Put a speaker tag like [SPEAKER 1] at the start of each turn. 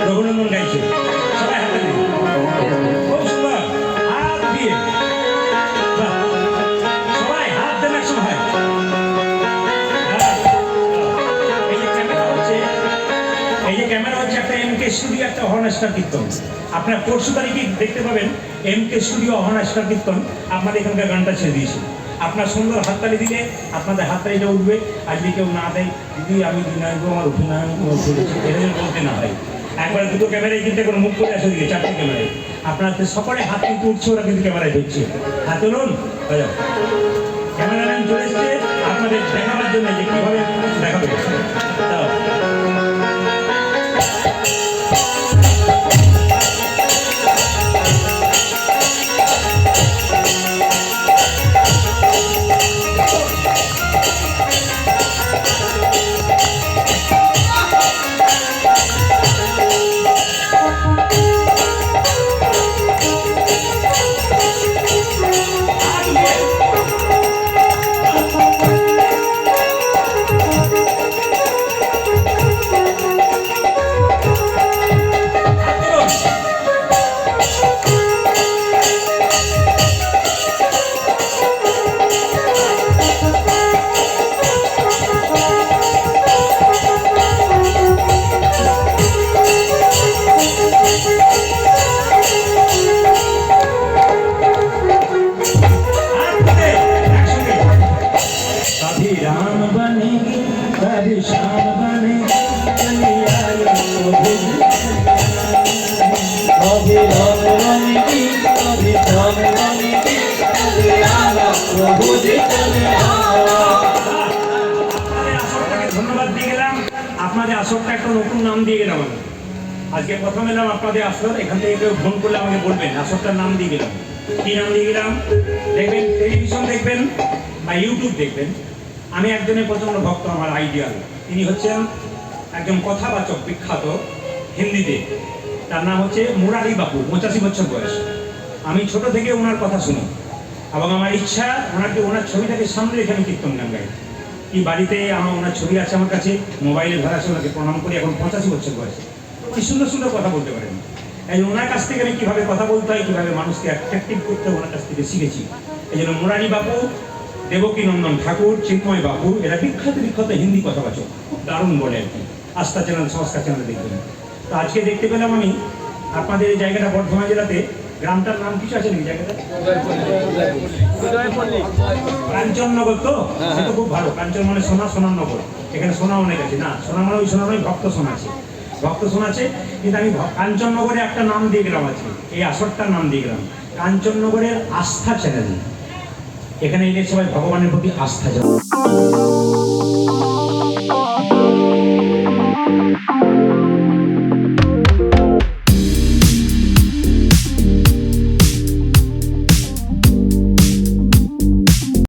[SPEAKER 1] রঘুনন্দন গাইছে, সবাই হাতে দিন, খুব সুন্দর, হাত দিয়ে, সবাই হাত দেন একসঙ্গে হয়। এই যে ক্যামেরা হচ্ছে একটা MK স্টুডিও, একটা অহর্ণাস্টার কীর্তন। আপনার 4 তারিখে দেখতে পাবেন MK স্টুডিও অহর্ণাস্টার কীর্তন। আপনাদের এখানকার গানটা ছেড়ে দিয়েছি, আপনার সুন্দর হাততালি দিলে আপনাদের হাততালিটা উঠবে। আর যদি কেউ না দেয়, দিদি আমি দিনায়ক আমার অভিনয় করেছি, এটা যেন বলতে না হয়। একবার দুটো ক্যামেরায় কিন্তু কোনো মুখ করে আসে দিকে 4টে ক্যামেরায় আপনাদের সকলে হাত কিন্তু উঠছে, ওরা কিন্তু ক্যামেরায় ঢুকছে। হাত তুলুন, ক্যামেরাম্যান চলে এসছে আপনাদের দেখাবার জন্য যে কীভাবে দেখাবে। ধন্যবাদ দিয়ে গেলাম, আপনাদের আসরটা একটা নতুন নাম দিয়ে গেলাম। আমি আজকে প্রথম এলাম আপনাদের আসর, এখান থেকে কেউ ফোন করলে আমাকে বলবেন আসরটার নাম দিয়ে গেলাম। কি নাম দিয়ে গেলাম দেখবেন, টেলিভিশন দেখবেন বা ইউটিউব দেখবেন। আমি একজনের প্রচন্ড ভক্ত, আমার আইডিয়াল। তিনি হচ্ছেন একজন কথাবাচক বিখ্যাত হিন্দিতে, তার নাম হচ্ছে মুরারি বাপু, 85 বছর বয়স। আমি ছোট থেকে ওনার কথা শুনি এবং আমার ইচ্ছা ওনার ছবিটাকে সামনে রেখে আমি কীর্তন গান গাই। কি বাড়িতে আমার ওনার ছবি আছে আমার কাছে, মোবাইলে ধরা আছে, ওনাকে প্রণাম করি। এখন 85 বছর বয়সে কি সুন্দর সুন্দর কথা বলতে পারেন। এই ওনার কাছ থেকে আমি কীভাবে কথা বলতে হয়, কীভাবে মানুষকে অ্যাট্রাকটিভ করতে হয়, ওনার কাছ থেকে শিখেছি। এই জন্য মুরারি বাপু, দেবকীনন্দন ঠাকুর, চিন্ময় বাপু, এরা বিখ্যাত বিখ্যাত হিন্দি কথাবাচক, খুব দারুণ বলে আর কি। আস্থা চ্যানেল, সংস্কার চ্যানেল দেখবেন। তো আজকে দেখতে পেলাম আমি আপনাদের এই জায়গাটা বর্ধমান জেলাতে, গ্রামটার নাম কিছু আছে নাকি জায়গাটা? কাঞ্চননগর। তো সেটা খুব ভালো। কাঞ্চন মানে সোনা, সোনার নগর। এখানে সোনা অনেক আছে না, সোনা মানে ওই সোনা নয়, ভক্ত সোনা আছে, ভক্ত সোনা আছে। কিন্তু আমি কাঞ্চননগরে একটা নাম দিয়ে গেলাম আজকে, এই আসরটার নাম দিয়ে গেলাম কাঞ্চননগরের আস্থা চ্যানেল। এখানে এলে সবাই ভগবানের প্রতি আস্থা জানায়।